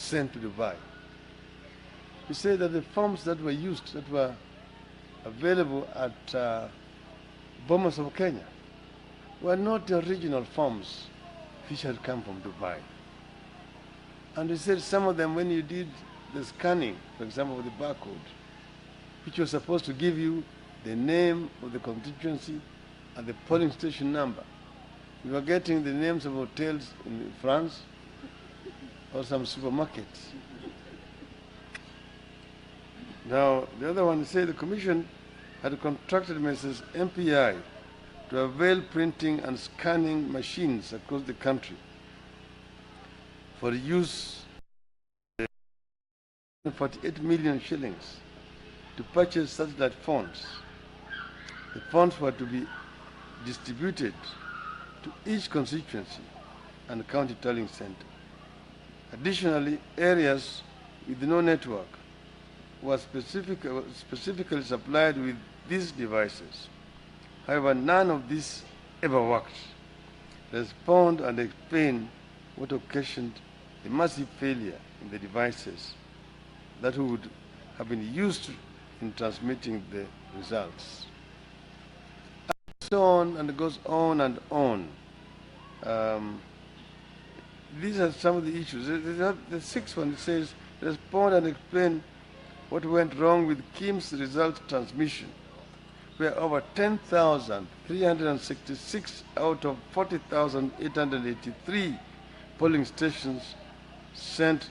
sent to Dubai. He said that the forms that were used, that were available at Bomas of Kenya, were not the original forms which had come from Dubai. And he said some of them, when you did the scanning, for example, with the barcode, which was supposed to give you the name of the constituency and the polling station number, you were getting the names of hotels in France or some supermarkets. Now, the other one said the Commission had contracted Mrs. MPI to avail printing and scanning machines across the country for use of 48 million shillings to purchase satellite phones. The funds were to be distributed to each constituency and county tallying center. Additionally, areas with no network were specifically supplied with these devices. However, none of these ever worked. Respond and explain what occasioned the massive failure in the devices that would have been used in transmitting the results. And so on, and it goes on and on. These are some of the issues. The sixth one says, respond and explain what went wrong with Kim's result transmission, where over 10,366 out of 40,883 polling stations sent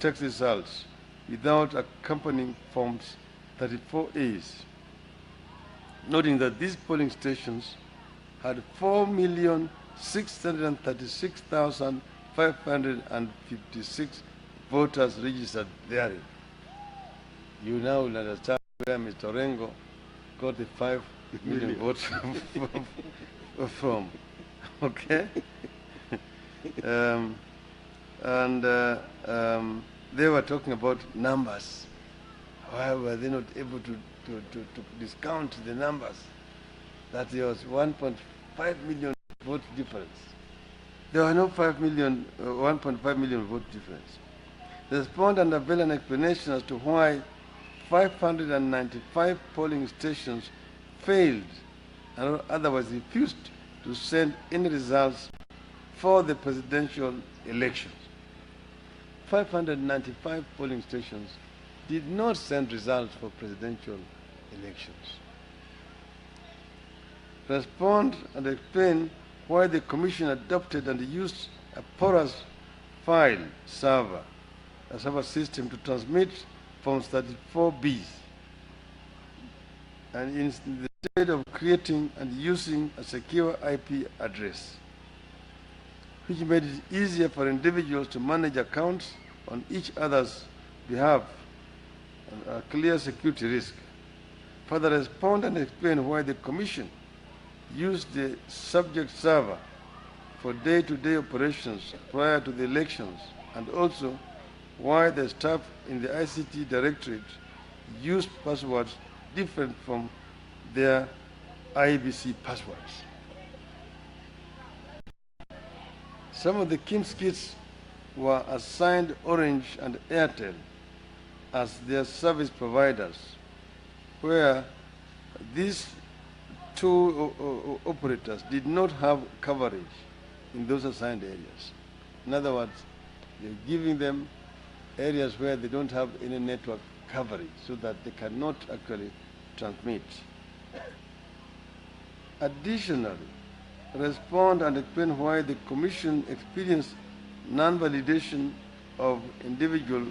text results without accompanying forms 34As, noting that these polling stations had 4,636,556 voters registered therein. You now will understand where Mr. Orengo got the 5 million votes from. Okay? They were talking about numbers. Why were they not able to discount the numbers? That there was 1.5 million vote difference. There were no 1.5 million vote difference. Respond and avail an explanation as to why 595 polling stations failed and otherwise refused to send any results for the presidential elections. 595 polling stations did not send results for presidential elections. Respond and explain why the Commission adopted and used a porous file server, a server system to transmit Forms 34Bs, and instead of creating and using a secure IP address, which made it easier for individuals to manage accounts on each other's behalf, a clear security risk. Further, respond and explain why the Commission used the subject server for day-to-day operations prior to the elections, and also why the staff in the ICT Directorate used passwords different from their IEBC passwords. Some of the KIMS kits were assigned Orange and Airtel as their service providers, where these two operators did not have coverage in those assigned areas. In other words, they're giving them areas where they don't have any network coverage so that they cannot actually transmit. Additionally, respond and explain why the Commission experienced non-validation of individual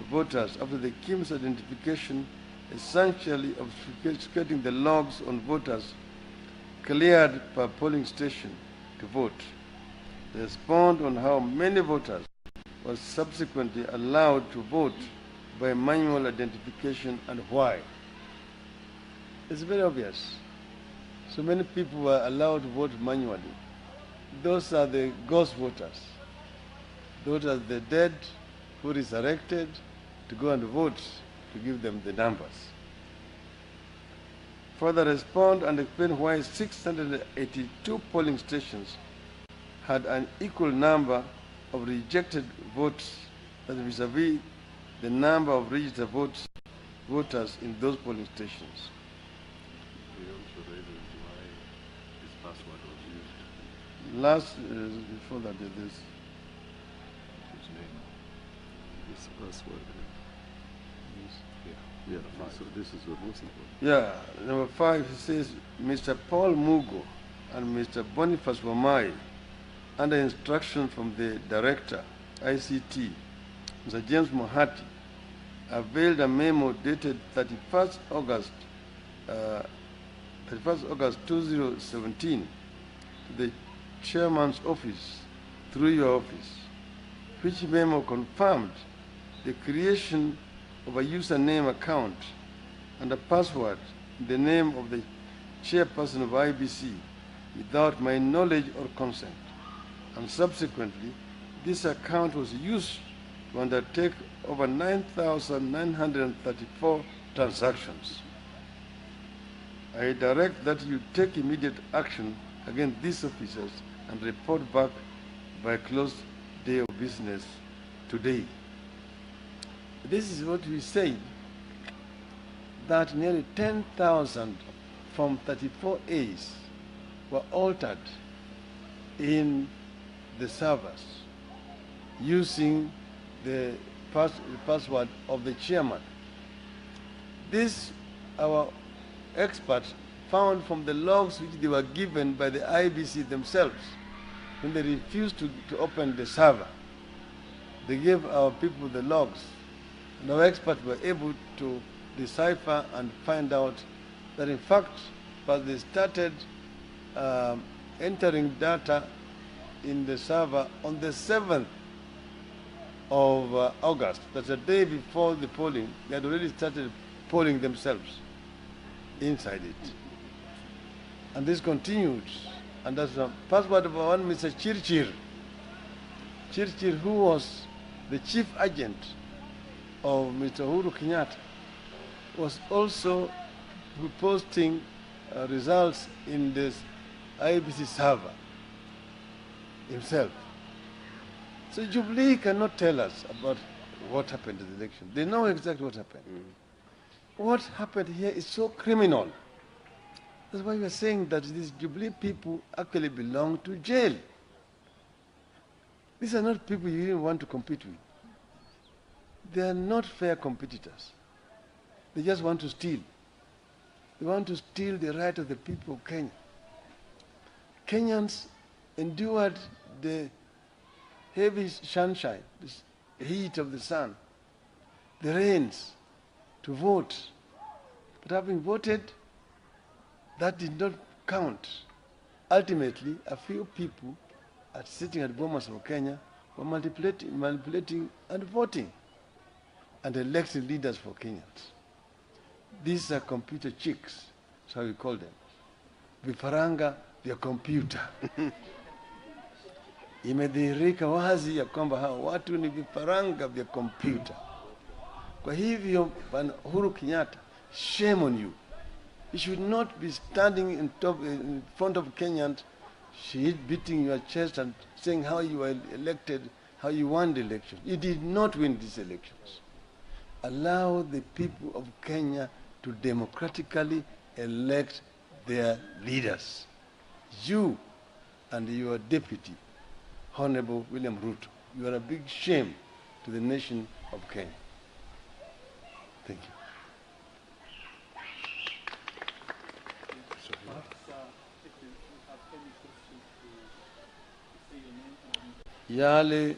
voters after the KIMS identification, essentially obfuscating the logs on voters cleared per polling station to vote. Respond on how many voters were subsequently allowed to vote by manual identification and why. It's very obvious. So many people were allowed to vote manually. Those are the ghost voters. Those are the dead who resurrected to go and vote to give them the numbers. Further, respond and explain why 682 polling stations had an equal number of rejected votes that vis-a-vis the number of registered voters in those polling stations. We also read why this password was used. Last, before that, this. His name. This password. Yeah, so this is the most important. Yeah, number 5, it says Mr. Paul Mugo and Mr. Boniface Wamai, under instruction from the director, ICT, Mr. James Mohati, availed a memo dated 31st August 2017 to the chairman's office through your office, which memo confirmed the creation of a username account and a password in the name of the chairperson of IBC without my knowledge or consent. And subsequently, this account was used to undertake over 9,934 transactions. I direct that you take immediate action against these officers and report back by close day of business today. This is what we say, that nearly 10,000 from 34 A's were altered in the servers using the password of the chairman. This, our experts found from the logs which they were given by the IBC themselves when they refused to open the server. They gave our people the logs, and our experts were able to decipher and find out that in fact, but they started entering data in the server on the 7th of August. That's a day before the polling. They had already started polling themselves inside it. And this continued. And that's the password of one Mr. Chirchir. Chirchir, who was the chief agent of Mr. Uhuru Kenyatta, was also posting results in this IBC server himself. So Jubilee cannot tell us about what happened in the election. They know exactly what happened. What happened here is so criminal. That's why we are saying that these Jubilee people actually belong to jail. These are not people you even want to compete with. They are not fair competitors. They just want to steal. They want to steal the right of the people of Kenya. Kenyans endured the heavy sunshine, the heat of the sun, the rains, to vote. But having voted, that did not count. Ultimately, a few people are sitting at Bomas of Kenya were manipulating and voting and electing leaders for Kenyans. These are computer chicks, that's how we call them. Vifaranga vya computer. Imedhihirika wazi ya kwamba hao watu ni vifaranga vya computer. Kwa hivyo, Bwana Uhuru Kenyatta, shame on you. You should not be standing in front of Kenyans, beating your chest and saying how you were elected, how you won the election. You did not win these elections. Allow the people of Kenya to democratically elect their leaders. You and your deputy, Honorable William Ruto, you are a big shame to the nation of Kenya. Thank you. Yale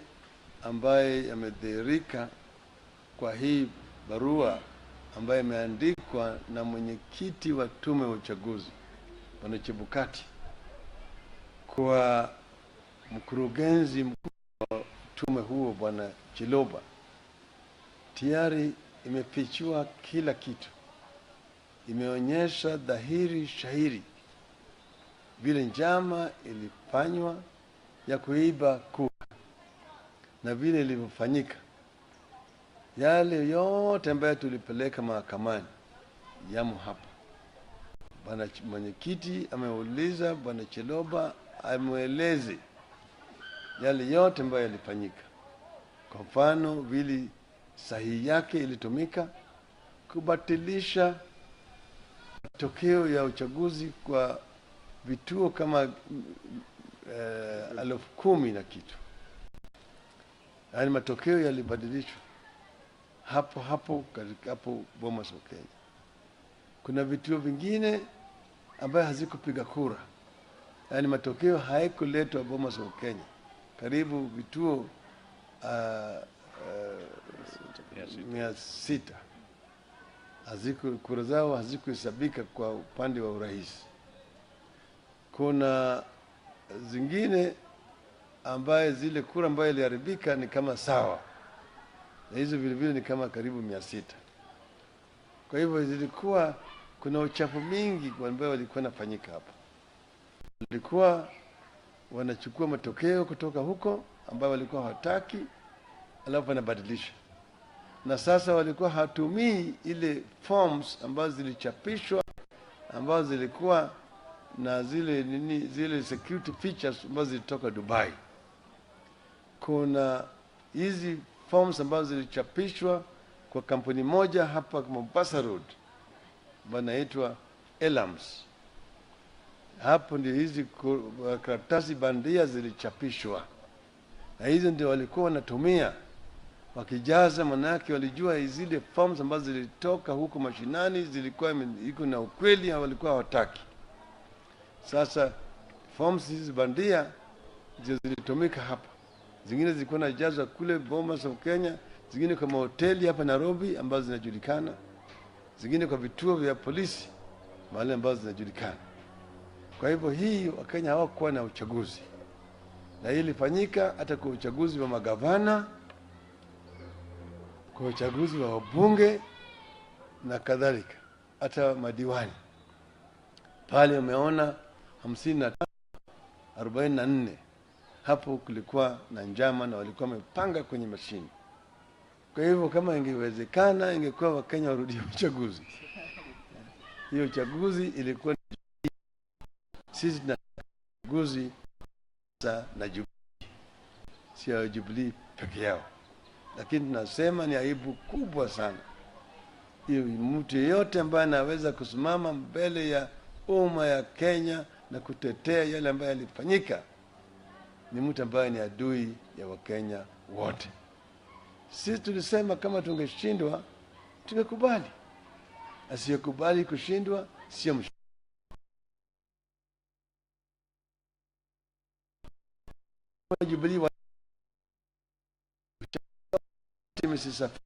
ambaye yamedhihirika kwa hii barua ambaye imeandikwa na mwenyekiti wa tume ya uchaguzi Bwana Chebukati kwa mkurugenzi mkuu wa tume huo Bwana Chiloba, tayari imefichua kila kitu. Imeonyesha dhahiri shahiri vile njama ilifanywa ya kuiba kura na vile ilivyofanyika. Yale yote ambayo tulipeleka mahakamani yamo hapa. Bwana mwenyekiti ameuliza Bwana Chiloba amueleze yale yote ambayo yalifanyika. Kwa mfano vile sahihi yake ilitumika kubatilisha matokeo ya uchaguzi kwa vituo kama 10,000 na kitu. Yaani matokeo yalibadilishwa hapo Bomas wa Kenya. Kuna vituo vingine ambayo hazikupiga kura, yaani matokeo haikuletwa Bomas wa Kenya. Karibu vituo 600 kura zao hazikuhesabika kwa upande wa urais. Kuna zingine ambaye zile kura ambaye iliharibika ni kama sawa, na hizo vile vile ni kama karibu 600. Kwa hivyo zilikuwa kuna uchafu mingi ambayo walikuwa nafanyika hapa. Walikuwa wanachukua matokeo kutoka huko ambayo walikuwa hawataki, alafu wanabadilisha. Na sasa walikuwa hatumii ile forms ambazo zilichapishwa ambazo zilikuwa na zile security features ambazo zilitoka Dubai. Kuna hizi forms ambazo zilichapishwa kwa kampuni moja hapa Mombasa Road banaitwa Elams. Hapo ndio hizi karatasi bandia zilichapishwa, na hizo ndio walikuwa wanatumia wakijaza. Manake walijua zile forms ambazo zilitoka huko mashinani zilikuwa iko na ukweli, walikuwa hawataki. Sasa forms hizi bandia ndio zilitumika hapa. Zingine zilikuwa najazwa kule Bomas of Kenya, zingine kwa hoteli hapa Nairobi ambazo zinajulikana, zingine kwa vituo vya polisi mahali ambazo zinajulikana. Kwa hivyo hii Wakenya hawakuwa na uchaguzi, na hii ilifanyika hata kwa uchaguzi wa magavana, kwa uchaguzi wa wabunge na kadhalika, hata madiwani. Pale umeona 55-44 hapo kulikuwa na njama na walikuwa wamepanga kwenye mashini. Kwa hivyo kama ingewezekana ingekuwa Wakenya warudie uchaguzi. Hiyo uchaguzi ilikuwa sisi na uchaguzi na Jubilee, sio Jubilee peke yao. Lakini tunasema ni aibu kubwa sana. Hiyo mtu yeyote ambaye anaweza kusimama mbele ya umma ya Kenya na kutetea yale ambayo yalifanyika ni mtu ambaye ni adui ya Wakenya wote. Sisi tulisema kama tungeshindwa tungekubali. Asiyekubali kushindwa sio mshindwa. Jubilee wa Mississippi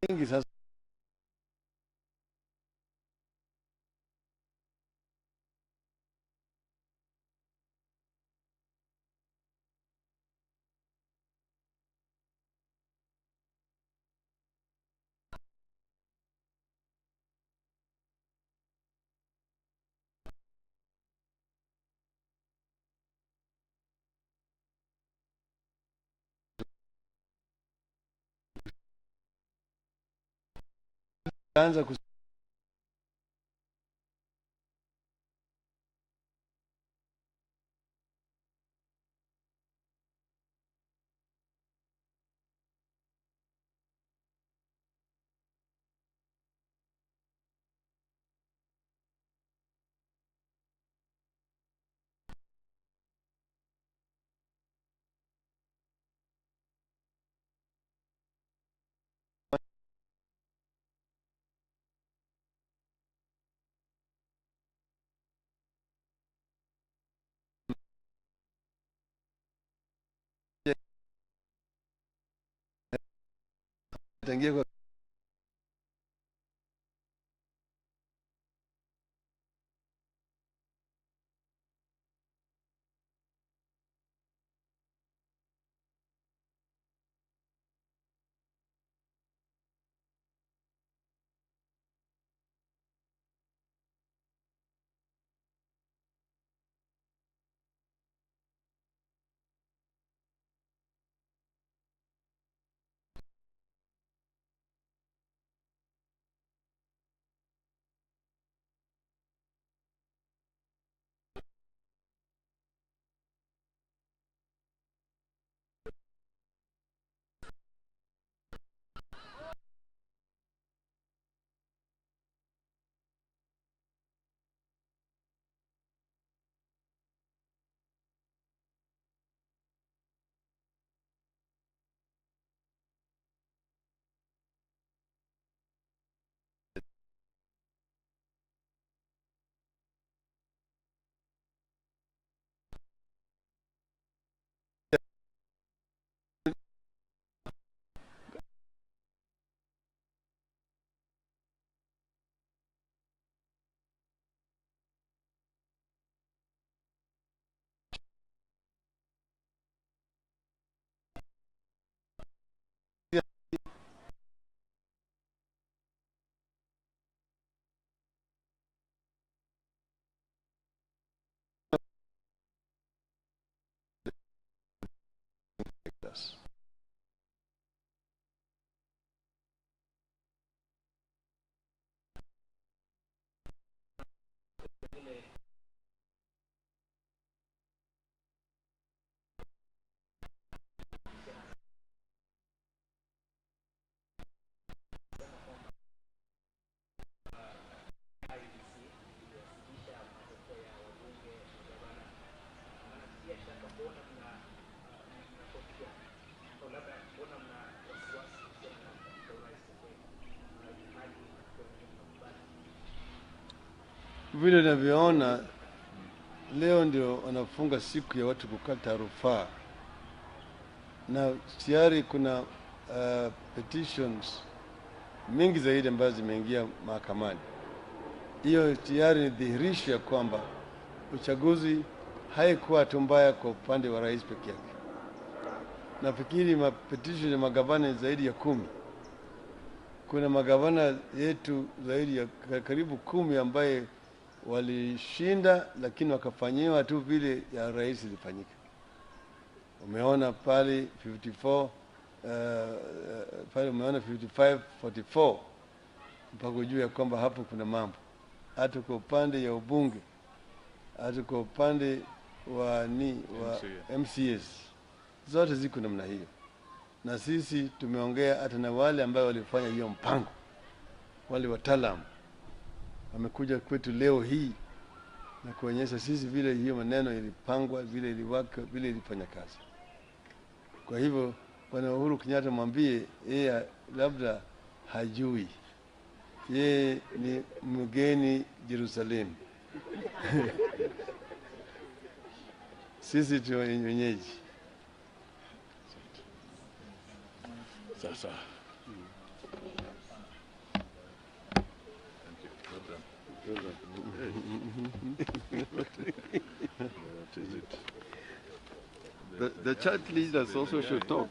nyingi sasa anza tangia kwa vile ninavyoona leo ndio wanafunga siku ya watu kukata rufaa, na tayari kuna petitions mingi zaidi ambazo zimeingia mahakamani. Hiyo tayari ni dhihirisho ya kwamba uchaguzi haikuwa tu mbaya kwa upande wa rais peke yake. Nafikiri petition ya magavana zaidi ya 10. Kuna magavana yetu zaidi ya karibu 10 ambaye walishinda lakini wakafanyiwa tu vile ya rais ilifanyika. Umeona pale 54 pale umeona 55-44 mpaka juu ya kwamba hapo kuna mambo. Hata kwa upande ya ubunge, hata kwa upande wa MCS zote ziko namna hiyo. Na sisi tumeongea hata na wale ambao walifanya hiyo mpango, wale wataalamu wamekuja kwetu leo hii na kuonyesha sisi vile hiyo maneno ilipangwa, vile iliwaka, vile ilifanya kazi. Kwa hivyo Bwana Uhuru Kenyatta mwambie yeye labda hajui, yeye ni mgeni Jerusalem. Sisi tu wenyeji. Sasa. The church leaders also should talk.